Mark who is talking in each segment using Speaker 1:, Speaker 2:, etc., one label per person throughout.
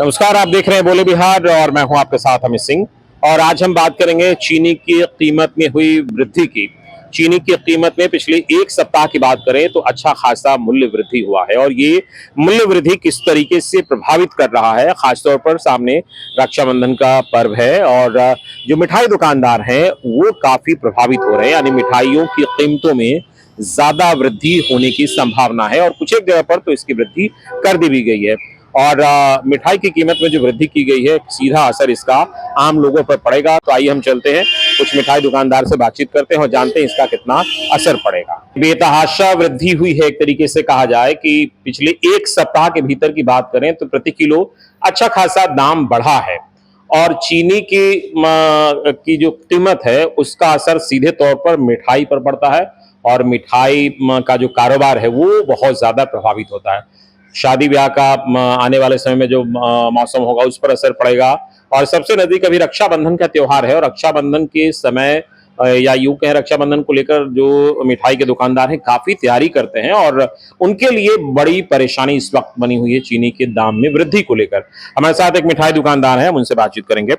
Speaker 1: नमस्कार, आप देख रहे हैं बोले बिहार और मैं हूं आपके साथ अमित सिंह। और आज हम बात करेंगे चीनी की कीमत में हुई वृद्धि की। चीनी की कीमत में पिछले एक सप्ताह की बात करें तो अच्छा खासा मूल्य वृद्धि हुआ है और ये मूल्य वृद्धि किस तरीके से प्रभावित कर रहा है, खासतौर पर सामने रक्षाबंधन का पर्व है और जो मिठाई दुकानदार हैं वो काफी प्रभावित हो रहे हैं। यानी मिठाइयों की कीमतों में ज्यादा वृद्धि होने की संभावना है और कुछ एक जगह पर तो इसकी वृद्धि कर दी भी गई है। और मिठाई की कीमत में जो वृद्धि की गई है, सीधा असर इसका आम लोगों पर पड़ेगा। तो आइए हम चलते हैं, कुछ मिठाई दुकानदार से बातचीत करते हैं और जानते हैं इसका कितना असर पड़ेगा। बेतहाशा वृद्धि हुई है, एक तरीके से कहा जाए कि पिछले एक सप्ताह के भीतर की बात करें तो प्रति किलो अच्छा खासा दाम बढ़ा है और चीनी की जो कीमत है उसका असर सीधे तौर पर मिठाई पर पड़ता है और मिठाई का जो कारोबार है वो बहुत ज्यादा प्रभावित होता है। शादी ब्याह का आने वाले समय में जो मौसम होगा उस पर असर पड़ेगा। और सबसे नजदीक अभी रक्षाबंधन का त्योहार है और रक्षाबंधन के समय या यूं कहें रक्षाबंधन को लेकर जो मिठाई के दुकानदार हैं काफी तैयारी करते हैं और उनके लिए बड़ी परेशानी इस वक्त बनी हुई है चीनी के दाम में वृद्धि को लेकर। हमारे साथ एक मिठाई दुकानदार है, हम उनसे बातचीत करेंगे।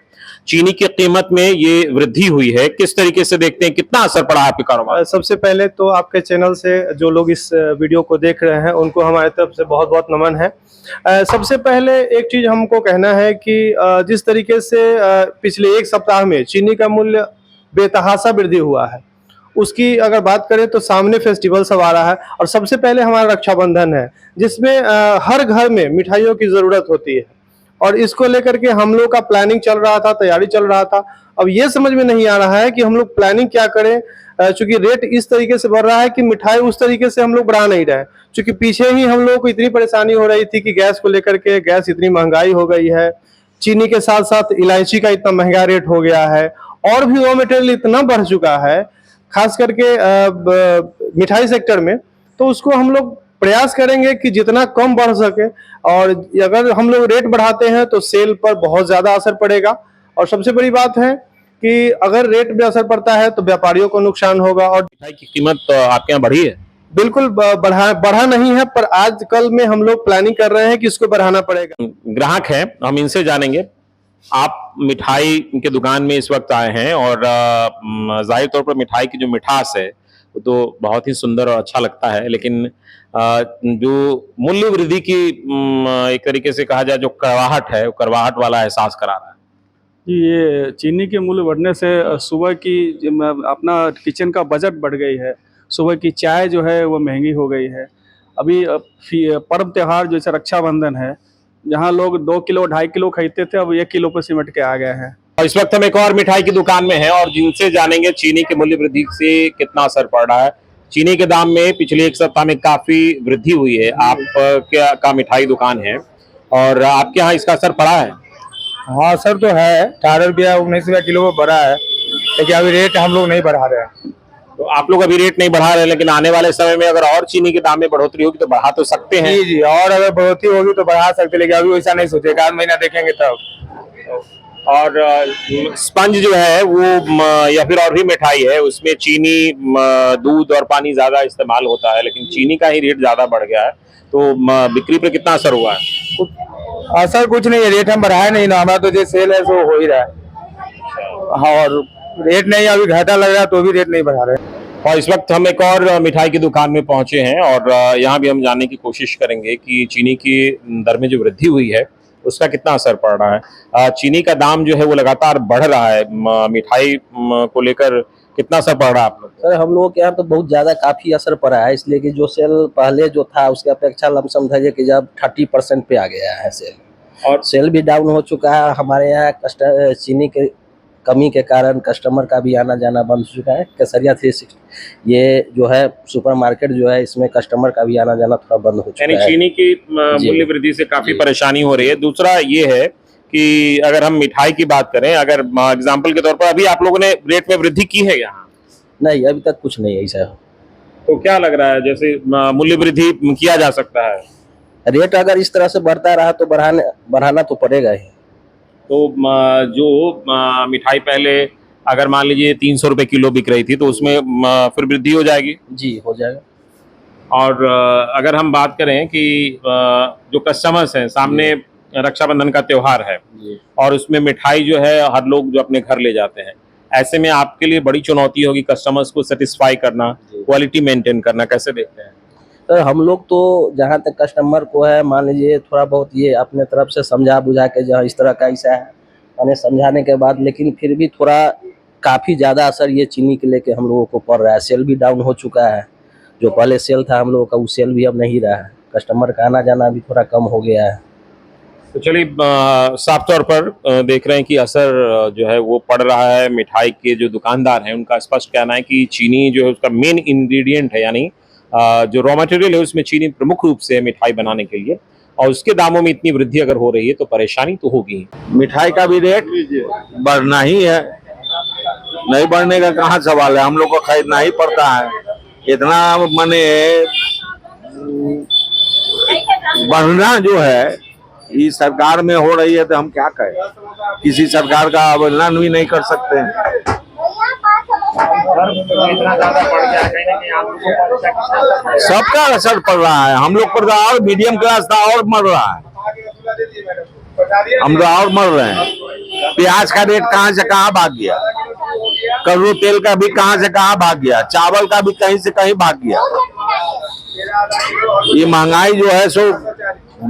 Speaker 1: चीनी की कीमत में ये वृद्धि हुई है, किस तरीके से देखते हैं, कितना असर पड़ा है आपके कारोबार?
Speaker 2: सबसे पहले तो आपके चैनल से जो लोग इस वीडियो को देख रहे हैं उनको हमारी तरफ से बहुत बहुत नमन है। सबसे पहले एक चीज़ हमको कहना है कि जिस तरीके से पिछले एक सप्ताह में चीनी का मूल्य बेतहाशा वृद्धि हुआ है, उसकी अगर बात करें तो सामने फेस्टिवल सब आ रहा है और सबसे पहले हमारा रक्षाबंधन है, जिसमें हर घर में मिठाइयों की ज़रूरत होती है और इसको लेकर के हम लोग का प्लानिंग चल रहा था, तैयारी चल रहा था। अब ये समझ में नहीं आ रहा है कि हम लोग प्लानिंग क्या करें, चूंकि रेट इस तरीके से बढ़ रहा है कि मिठाई उस तरीके से हम लोग बढ़ा नहीं रहे। चूंकि पीछे ही हम लोगों को इतनी परेशानी हो रही थी कि गैस को लेकर के, गैस इतनी महंगाई हो गई है, चीनी के साथ साथ इलायची का इतना महंगा रेट हो गया है और भी रॉ मटेरियल इतना बढ़ चुका है, खास करके मिठाई सेक्टर में। तो उसको हम लोग प्रयास करेंगे कि जितना कम बढ़ सके और अगर हम लोग रेट बढ़ाते हैं तो सेल पर बहुत ज़्यादा असर पड़ेगा। और सबसे बड़ी बात है कि अगर रेट में असर पड़ता है तो व्यापारियों को नुकसान होगा। और
Speaker 1: मिठाई की कीमत आपके यहाँ बढ़ी है?
Speaker 2: बिल्कुल बढ़ा नहीं है, पर आजकल में हम लोग प्लानिंग कर रहे हैं कि इसको बढ़ाना पड़ेगा।
Speaker 1: ग्राहक है, हम इनसे जानेंगे। आप मिठाई के दुकान में इस वक्त आए हैं और जाहिर तौर पर मिठाई की जो मिठास है वो तो बहुत ही सुंदर और अच्छा लगता है, लेकिन जो मूल्य वृद्धि की एक तरीके से कहा जाए जो कड़वाहट है, वो कड़वाहट वाला एहसास करा रहा है।
Speaker 3: जी, ये चीनी के मूल्य बढ़ने से सुबह की अपना किचन का बजट बढ़ गई है। सुबह की चाय जो है वो महंगी हो गई है। अभी पर्व त्योहार जैसे रक्षाबंधन है, जहाँ लोग 2 किलो 2.5 किलो खरीदते थे, अब 1 किलो पर सिमट के आ गए हैं।
Speaker 1: और इस वक्त हम एक और मिठाई की दुकान में हैं और जिनसे जानेंगे चीनी के मूल्य वृद्धि से कितना असर पड़ रहा है। चीनी के दाम में पिछले एक सप्ताह में काफी वृद्धि हुई है। आप क्या का मिठाई दुकान है और आपके यहाँ इसका असर पड़ा है?
Speaker 4: हाँ सर, तो है। 18 रुपया 19 रुपया किलो में बढ़ा है, लेकिन अभी रेट हम लोग नहीं बढ़ा रहे हैं।
Speaker 1: तो आप लोग अभी रेट नहीं बढ़ा रहे, लेकिन आने वाले समय में अगर और चीनी के दाम में बढ़ोतरी होगी तो बढ़ा तो सकते हैं।
Speaker 4: जी जी, और अगर बढ़ोतरी होगी तो बढ़ा सकते, लेकिन अभी वैसा नहीं सोचे, एक आध महीना देखेंगे तब।
Speaker 1: और स्पंज जो है वो या फिर और भी मिठाई है उसमें चीनी, दूध और पानी ज्यादा इस्तेमाल होता है, लेकिन चीनी का ही रेट ज्यादा बढ़ गया है। तो बिक्री पर कितना असर हुआ है?
Speaker 4: असर कुछ नहीं है, रेट हम बढ़ाए नहीं ना, हमारा तो जो सेल है सो हो ही रहा है। हाँ, और रेट नहीं, अभी घाटा लग रहा है तो भी रेट नहीं बढ़ा रहे।
Speaker 1: और इस वक्त हम एक और मिठाई की दुकान में पहुंचे हैं और यहाँ भी हम जानने की कोशिश करेंगे कि चीनी की दर में जो वृद्धि हुई है उसका कितना असर पड़ रहा है। चीनी का दाम जो है वो लगातार बढ़ रहा है, मिठाई को लेकर कितना असर पड़ रहा है आप लोग?
Speaker 5: सर, हम लोगों के यहाँ तो बहुत ज़्यादा काफ़ी असर पड़ा है, इसलिए कि जो सेल पहले जो था उसके अपेक्षा लमसम समझिए कि जब 30% पे आ गया है सेल, और सेल भी डाउन हो चुका है। हमारे यहाँ चीनी के कमी के कारण कस्टमर का भी आना जाना बंद हो चुका है। केसरिया 360 ये जो है सुपरमार्केट जो है, इसमें कस्टमर का भी आना जाना थोड़ा बंद हो चुका है।
Speaker 1: चीनी की मूल्य वृद्धि से काफी परेशानी हो रही है। दूसरा ये है कि अगर हम मिठाई की बात करें, अगर एग्जाम्पल के तौर पर अभी आप लोगों ने रेट में वृद्धि की है यहाँ?
Speaker 5: नहीं, अभी तक कुछ नहीं है ऐसा।
Speaker 1: तो क्या लग रहा है, जैसे मूल्य वृद्धि किया जा सकता है?
Speaker 5: रेट अगर इस तरह से बढ़ता रहा तो बढ़ाना तो पड़ेगा ही।
Speaker 1: तो जो मिठाई पहले अगर मान लीजिए 300 रुपए किलो बिक रही थी तो उसमें फिर वृद्धि हो जाएगी?
Speaker 5: जी, हो जाएगा।
Speaker 1: और अगर हम बात करें कि जो कस्टमर्स हैं सामने रक्षाबंधन का त्योहार है और उसमें मिठाई जो है हर लोग जो अपने घर ले जाते हैं, ऐसे में आपके लिए बड़ी चुनौती होगी कस्टमर्स को सेटिस्फाई करना, क्वालिटी मेंटेन करना, कैसे देखते हैं?
Speaker 5: तो हम लोग तो जहाँ तक कस्टमर को है, मान लीजिए थोड़ा बहुत ये अपने तरफ से समझा बुझा के जहाँ इस तरह का ऐसा है, मैंने समझाने के बाद लेकिन फिर भी थोड़ा काफ़ी ज़्यादा असर ये चीनी के लेके हम लोगों को पड़ रहा है। सेल भी डाउन हो चुका है, जो पहले सेल था हम लोगों का वो सेल भी अब नहीं रहा है, कस्टमर का आना जाना भी थोड़ा कम हो गया है।
Speaker 1: तो चलिए साफ तौर पर देख रहे हैं कि असर जो है वो पड़ रहा है। मिठाई के जो दुकानदार हैं उनका स्पष्ट कहना है कि चीनी जो है उसका मेन इंग्रेडिएंट है, यानी जो रॉ मटेरियल है उसमें चीनी प्रमुख रूप से है मिठाई बनाने के लिए, और उसके दामों में इतनी वृद्धि अगर हो रही है तो परेशानी तो होगी ही।
Speaker 6: मिठाई का भी रेट बढ़ना ही है, नहीं बढ़ने का कहाँ सवाल है, हम लोग को खरीदना ही पड़ता है। इतना माने बढ़ना जो है ये सरकार में हो रही है तो हम क्या कहें, किसी सरकार का अवहेलना भी नहीं कर सकते हैं। सबका असर पड़ रहा है, हम लोग पर तो और मीडियम क्लास था और मर रहा है, हम लोग और मर रहे हैं। प्याज का रेट कहाँ से कहाँ भाग गया, कड़ू तेल का भी कहाँ से कहाँ भाग गया, चावल का भी कहीं से कहीं भाग गया। ये महंगाई जो है सो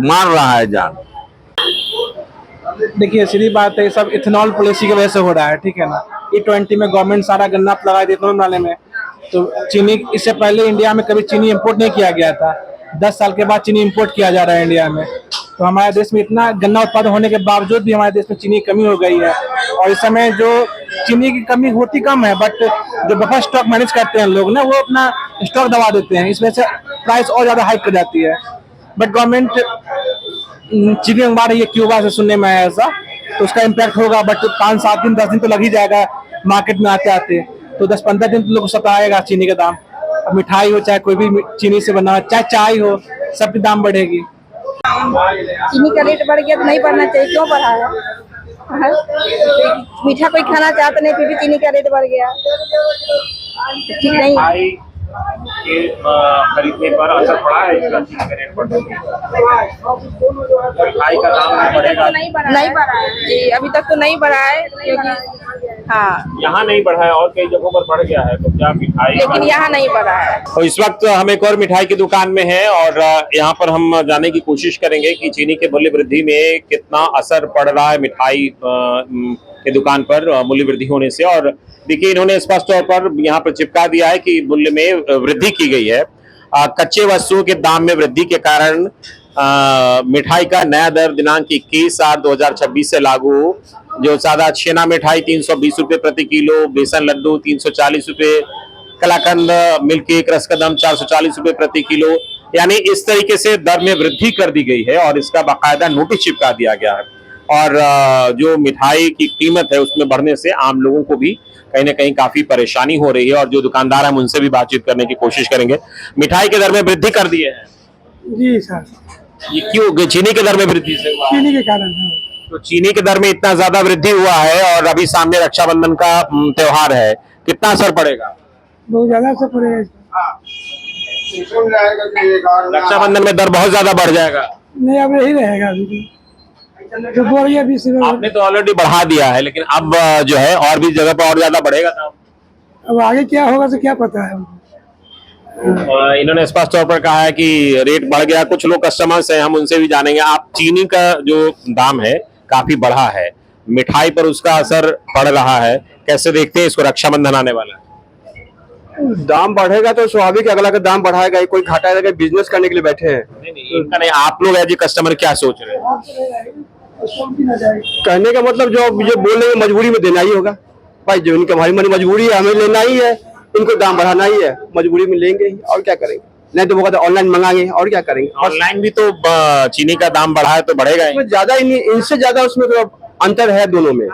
Speaker 6: मार रहा है जान।
Speaker 7: देखिए सीधी बात है, ये सब इथेनॉल पॉलिसी की वजह से हो रहा है, ठीक है ना। E20 में गवर्नमेंट सारा गन्ना लगा दी इथेनॉल बनाने में, तो चीनी इससे पहले इंडिया में कभी चीनी इंपोर्ट नहीं किया गया था, 10 साल के बाद चीनी इंपोर्ट किया जा रहा है इंडिया में। तो हमारे देश में इतना गन्ना उत्पादन होने के बावजूद भी हमारे देश में चीनी की कमी हो गई है, और इस समय जो चीनी की कमी होती कम है, बट जो बफर स्टॉक मैनेज करते हैं लोग ना, वो अपना स्टॉक दबा देते हैं, इस वजह से प्राइस और ज्यादा हाइक कर जाती है। बट गवर्नमेंट चीनी मंगवा रही है क्यूबा से, सुनने में आया ऐसा, तो उसका इम्पैक्ट होगा, बट 5-7 दिन 10 दिन तो लग ही जाएगा मार्केट में आते आते, तो 10-15 दिन तो लोग सताएगा चीनी का दाम। अब मिठाई हो चाहे कोई भी चीनी से बना, चाहे चाय हो, सब की दाम बढ़ेगी।
Speaker 8: चीनी का रेट बढ़ गया तो नहीं बढ़ना चाहिए, क्यों बढ़ा है? हाँ? मीठा कोई खाना चाहता नहीं, फिर भी चीनी का रेट बढ़ गया, ठीक नहीं।
Speaker 1: के खरीदने पर असर पड़ा है इसका, चीनी का रेट बढ़ने से मिठाई का दाम नहीं बढ़ेगा?
Speaker 8: नहीं बढ़ा है जी, अभी तक तो नहीं बढ़ा है, क्योंकि हाँ
Speaker 1: यहाँ नहीं बढ़ा है और कई जगहों पर बढ़ गया है, तो क्या मिठाई,
Speaker 8: लेकिन यहाँ नहीं बढ़ा है।
Speaker 1: तो इस वक्त हम एक और मिठाई की दुकान में हैं और यहाँ पर हम जानने की कोशिश करेंगे कि चीनी के मूल्य वृद्धि में कितना असर पड़ रहा है मिठाई के दुकान पर मूल्य वृद्धि होने से। और देखिए इन्होंने स्पष्ट तौर पर यहाँ पर चिपका दिया है कि मूल्य में वृद्धि की गई है। कच्चे वस्तुओं के दाम में वृद्धि के कारण मिठाई का नया दर दिनांक 21/7/2026 से लागू। जो सादा छेना मिठाई 320 रुपये प्रति किलो, बेसन लड्डू 340 रुपये, कलाकंद, मिल्क केक, रसकदम 440 रुपये प्रति किलो, यानी इस तरीके से दर में वृद्धि कर दी गई है और इसका बाकायदा नोटिस चिपका दिया गया है। और जो मिठाई की कीमत है उसमें बढ़ने से आम लोगों को भी कहीं ना कहीं काफी परेशानी हो रही है, और जो दुकानदार हैं उनसे भी बातचीत करने की कोशिश करेंगे। मिठाई के दर में वृद्धि कर दी है
Speaker 7: जी सर,
Speaker 1: ये क्यों? चीनी के दर में वृद्धि से हुआ?
Speaker 7: चीनी के कारण।
Speaker 1: तो चीनी के दर में इतना ज्यादा वृद्धि हुआ है और अभी सामने रक्षाबंधन का त्योहार है, कितना असर पड़ेगा?
Speaker 7: बहुत ज्यादा असर पड़ेगा।
Speaker 1: रक्षाबंधन में दर बहुत ज्यादा बढ़ जाएगा?
Speaker 7: नहीं, अब यही रहेगा अभी तो बढ़ गया 20 रुपये।
Speaker 1: आपने तो ऑलरेडी बढ़ा दिया है, लेकिन अब जो है और भी जगह पर और ज्यादा बढ़ेगा दाम।
Speaker 7: अब आगे क्या होगा तो क्या पता है।
Speaker 1: इन्होंने स्पष्ट तौर पर कहा है कि रेट बढ़ गया। कुछ लोग कस्टमर्स हैं, हम उनसे भी जानेंगे। आप चीनी का जो दाम है काफी बढ़ा है, मिठाई पर उसका असर पड़ रहा है, कैसे देखते हैं इसको? रक्षाबंधन आने वाला है,
Speaker 4: दाम बढ़ेगा तो स्वाभाविक अगला का दाम बढ़ाएगा, कोई घाटा है, बिजनेस करने के लिए बैठे हैं।
Speaker 1: नहीं, इनका नहीं, आप लोग एज ए कस्टमर क्या सोच रहे हैं?
Speaker 4: कहने का मतलब जो बोलेंगे मजबूरी में देना ही होगा भाई, जो इनकी हमारी मजबूरी है, हमें लेना ही है, इनको दाम बढ़ाना ही है, मजबूरी में लेंगे ही, और क्या करेंगे। नहीं तो वो ऑनलाइन मंगाएंगे, और क्या करेंगे।
Speaker 1: ऑनलाइन भी तो चीनी का दाम बढ़ा है तो बढ़ेगा ही।
Speaker 4: ज्यादा इनसे ज्यादा उसमें थोड़ा अंतर है दोनों में।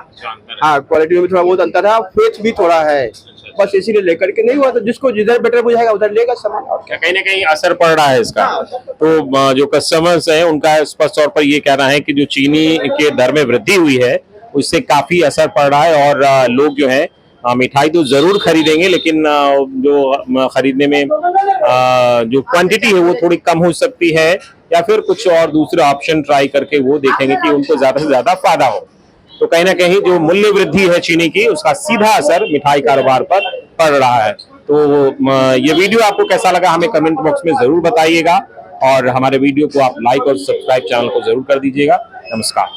Speaker 4: हाँ, क्वालिटी में भी थोड़ा बहुत अंतर है, फेट भी थोड़ा है, बस इसीलिए लेकर के नहीं हुआ, तो जिसको जिधर बेटर बुझाएगा उधर लेगा सामान। और क्या,
Speaker 1: कहीं ना कहीं असर पड़ रहा है इसका। तो जो कस्टमर्स हैं उनका स्पष्ट तौर पर ये कहना है कि जो चीनी के दर में वृद्धि हुई है उससे काफी असर पड़ रहा है, और लोग जो है मिठाई तो जरूर खरीदेंगे, लेकिन जो खरीदने में जो क्वांटिटी है वो थोड़ी कम हो सकती है, या फिर कुछ और दूसरा ऑप्शन ट्राई करके वो देखेंगे कि उनको ज्यादा से ज्यादा फायदा हो। तो कहीं ना कहीं जो मूल्य वृद्धि है चीनी की, उसका सीधा असर मिठाई कारोबार पर पड़ रहा है। तो ये वीडियो आपको कैसा लगा हमें कमेंट बॉक्स में जरूर बताइएगा, और हमारे वीडियो को आप लाइक और सब्सक्राइब चैनल को जरूर कर दीजिएगा। नमस्कार।